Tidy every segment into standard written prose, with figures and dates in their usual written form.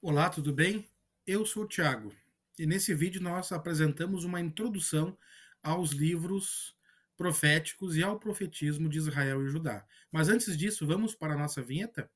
Olá, tudo bem? Eu sou o Thiago e nesse vídeo nós apresentamos uma introdução aos livros proféticos e ao profetismo de Israel e Judá. Mas antes disso, vamos para a nossa vinheta?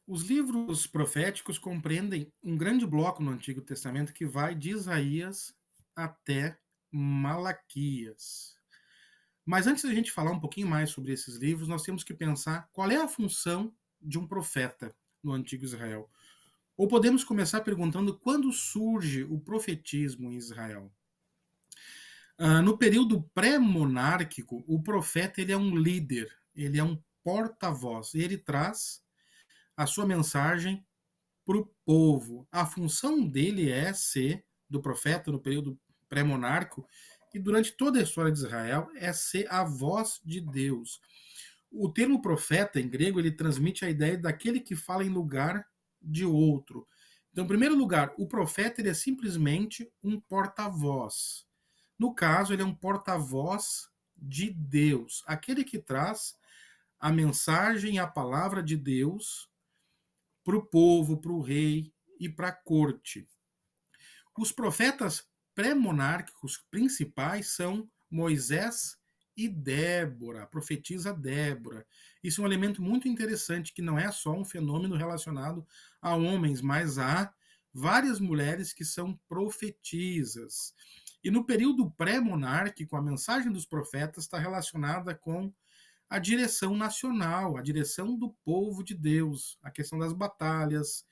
Os livros proféticos compreendem um grande bloco no Antigo Testamento que vai de Isaías até Malaquias. Mas antes da gente falar um pouquinho mais sobre esses livros, nós temos que pensar qual é a função de um profeta no Antigo Israel. Ou podemos começar perguntando quando surge o profetismo em Israel. No período pré-monárquico, o profeta ele é um líder, ele é um porta-voz, e ele traz a sua mensagem para o povo. A função dele é ser, do profeta no período pré-monárquico, e durante toda a história de Israel, é ser a voz de Deus. O termo profeta, em grego, ele transmite a ideia daquele que fala em lugar de outro. Então, em primeiro lugar, o profeta ele é simplesmente um porta-voz. No caso, ele é um porta-voz de Deus, aquele que traz a mensagem e a palavra de Deus para o povo, para o rei e para a corte. Os profetas pré-monárquicos principais são Moisés e Débora, a profetisa Débora. Isso é um elemento muito interessante, que não é só um fenômeno relacionado a homens, mas há várias mulheres que são profetisas. E no período pré-monárquico, a mensagem dos profetas está relacionada com a direção nacional, a direção do povo de Deus, a questão das batalhas,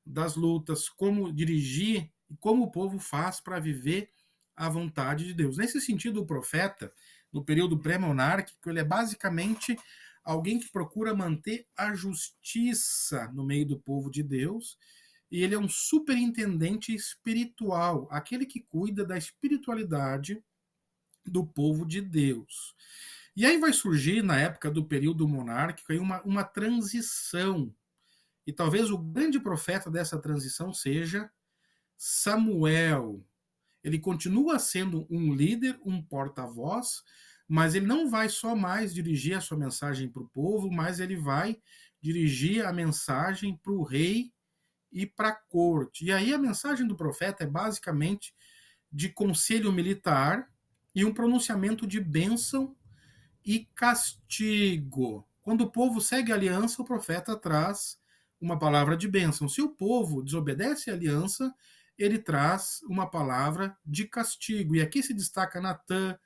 das lutas, como dirigir e como o povo faz para viver a vontade de Deus. Nesse sentido, o profeta, no período pré-monárquico, ele é basicamente alguém que procura manter a justiça no meio do povo de Deus, e ele é um superintendente espiritual, aquele que cuida da espiritualidade do povo de Deus. E aí vai surgir, na época do período monárquico, aí uma transição. E talvez o grande profeta dessa transição seja Samuel. Ele continua sendo um líder, um porta-voz, mas ele não vai só mais dirigir a sua mensagem para o povo, mas ele vai dirigir a mensagem para o rei e para a corte. E aí a mensagem do profeta é basicamente de conselho militar e um pronunciamento de bênção e castigo. Quando o povo segue a aliança, o profeta traz uma palavra de bênção. Se o povo desobedece a aliança, ele traz uma palavra de castigo. E aqui se destaca Natã,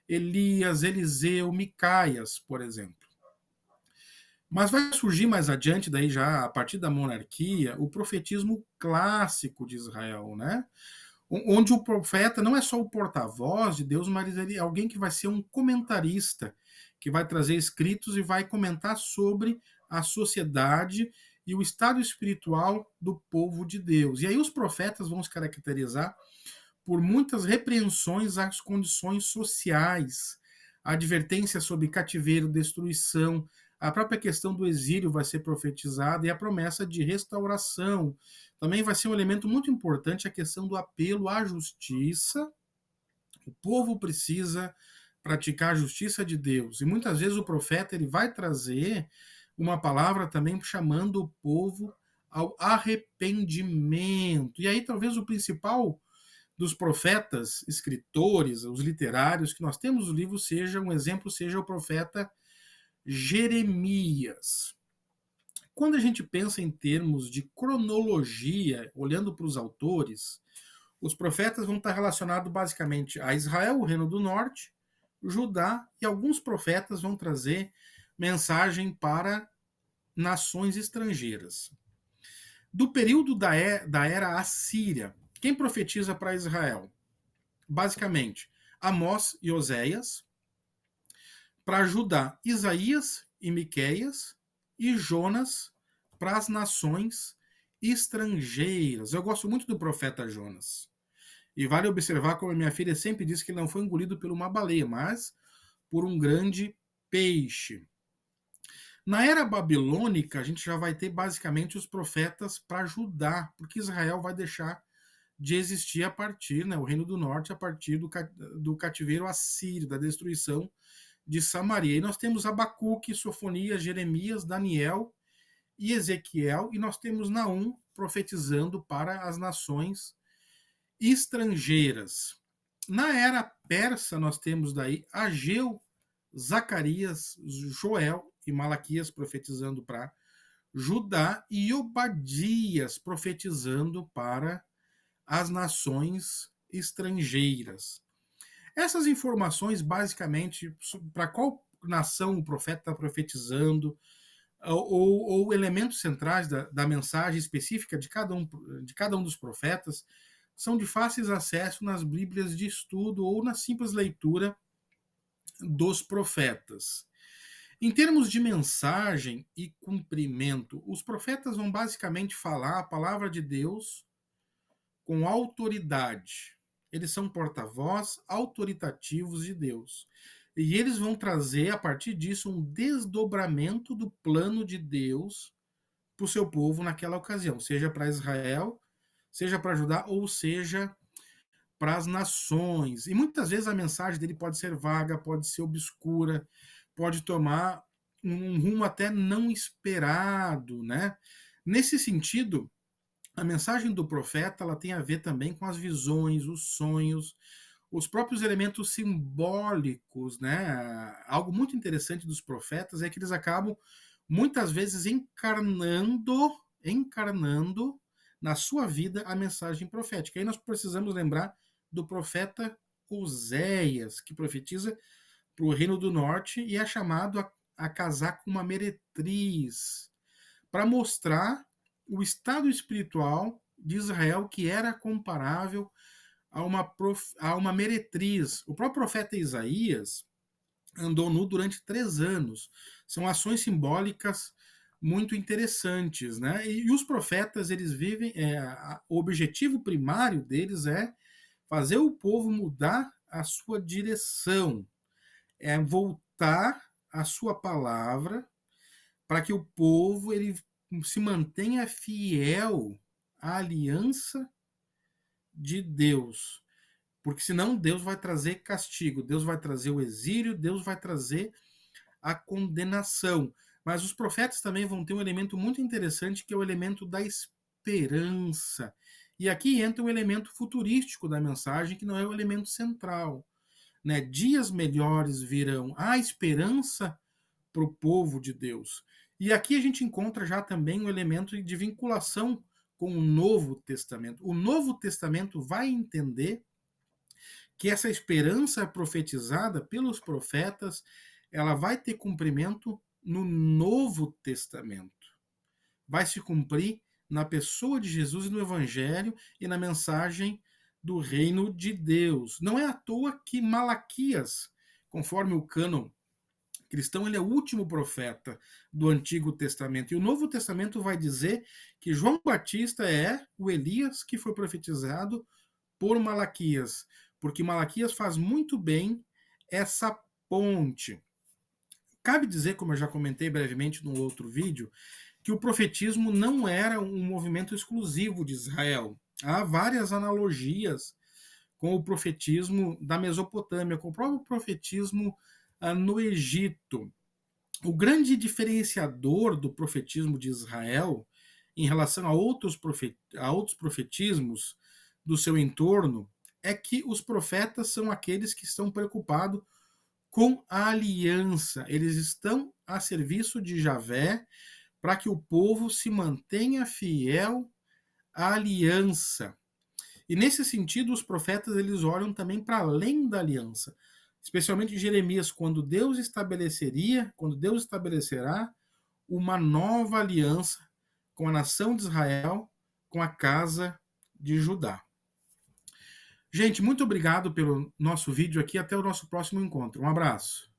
Elias, Eliseu, Micaias, por exemplo. Mas vai surgir mais adiante, daí já a partir da monarquia, o profetismo clássico de Israel, né? Onde o profeta não é só o porta-voz de Deus, mas ele é alguém que vai ser um comentarista, que vai trazer escritos e vai comentar sobre a sociedade e o estado espiritual do povo de Deus. E aí os profetas vão se caracterizar por muitas repreensões às condições sociais, a advertência sobre cativeiro, destruição, a própria questão do exílio vai ser profetizada e a promessa de restauração. Também vai ser um elemento muito importante a questão do apelo à justiça. O povo precisa praticar a justiça de Deus. E muitas vezes o profeta ele vai trazer uma palavra também chamando o povo ao arrependimento. E aí talvez o principal dos profetas, escritores, os literários que nós temos no livro seja um exemplo, seja o profeta Jeremias. Quando a gente pensa em termos de cronologia, olhando para os autores, os profetas vão estar relacionados basicamente a Israel, o Reino do Norte, Judá, e alguns profetas vão trazer mensagem para nações estrangeiras. Do período da era assíria, quem profetiza para Israel? Basicamente, Amós e Oséias. para Judá, Isaías e Miqueias, e Jonas para as nações estrangeiras. Eu gosto muito do profeta Jonas. E vale observar como a minha filha sempre diz que ele não foi engolido por uma baleia, mas por um grande peixe. Na era babilônica, a gente já vai ter basicamente os profetas para Judá, porque Israel vai deixar de existir a partir, né, o Reino do Norte, a partir do cativeiro assírio, da destruição de Samaria. E nós temos Abacuque, Sofonias, Jeremias, Daniel e Ezequiel, e nós temos Naum profetizando para as nações estrangeiras. Na era persa, nós temos daí Ageu, Zacarias, Joel e Malaquias profetizando para Judá e Obadias profetizando para as nações estrangeiras. Essas informações, basicamente, para qual nação o profeta está profetizando, ou elementos centrais da mensagem específica de cada um dos profetas, são de fácil acesso nas Bíblias de estudo ou na simples leitura dos profetas. Em termos de mensagem e cumprimento, os profetas vão basicamente falar a palavra de Deus com autoridade. Eles são porta-voz autoritativos de Deus. E eles vão trazer, a partir disso, um desdobramento do plano de Deus para o seu povo naquela ocasião, seja para Israel, seja para Judá, ou seja para as nações. E muitas vezes a mensagem dele pode ser vaga, pode ser obscura, pode tomar um rumo até não esperado, né? Nesse sentido, a mensagem do profeta ela tem a ver também com as visões, os sonhos, os próprios elementos simbólicos, né? Algo muito interessante dos profetas é que eles acabam muitas vezes encarnando na sua vida a mensagem profética. Aí nós precisamos lembrar do profeta Oséias, que profetiza para o Reino do Norte e é chamado a casar com uma meretriz, para mostrar o estado espiritual de Israel, que era comparável a uma meretriz. O próprio profeta Isaías andou nu durante 3 anos. São ações simbólicas muito interessantes, né? E os profetas, eles vivem, o objetivo primário deles é fazer o povo mudar a sua direção, é voltar a sua palavra para que o povo ele se mantenha fiel à aliança de Deus. Porque senão Deus vai trazer castigo, Deus vai trazer o exílio, Deus vai trazer a condenação. Mas os profetas também vão ter um elemento muito interessante, que é o elemento da esperança. E aqui entra o elemento futurístico da mensagem, que não é o elemento central. Né? Dias melhores virão. Há esperança para o povo de Deus. E aqui a gente encontra já também um elemento de vinculação com o Novo Testamento. O Novo Testamento vai entender que essa esperança profetizada pelos profetas, ela vai ter cumprimento no Novo Testamento. Vai se cumprir na pessoa de Jesus e no Evangelho e na mensagem do reino de Deus. Não é à toa que Malaquias, conforme o cânon cristão, ele é o último profeta do Antigo Testamento. E o Novo Testamento vai dizer que João Batista é o Elias que foi profetizado por Malaquias, porque Malaquias faz muito bem essa ponte. Cabe dizer, como eu já comentei brevemente no outro vídeo, que o profetismo não era um movimento exclusivo de Israel. Há várias analogias com o profetismo da Mesopotâmia, com o próprio profetismo no Egito. O grande diferenciador do profetismo de Israel em relação a outros profetismos do seu entorno é que os profetas são aqueles que estão preocupados com a aliança. Eles estão a serviço de Javé para que o povo se mantenha fiel à aliança. E nesse sentido, os profetas eles olham também para além da aliança, especialmente Jeremias, quando Deus estabelecerá uma nova aliança com a nação de Israel, com a casa de Judá. Gente, muito obrigado pelo nosso vídeo aqui. Até o nosso próximo encontro. Um abraço.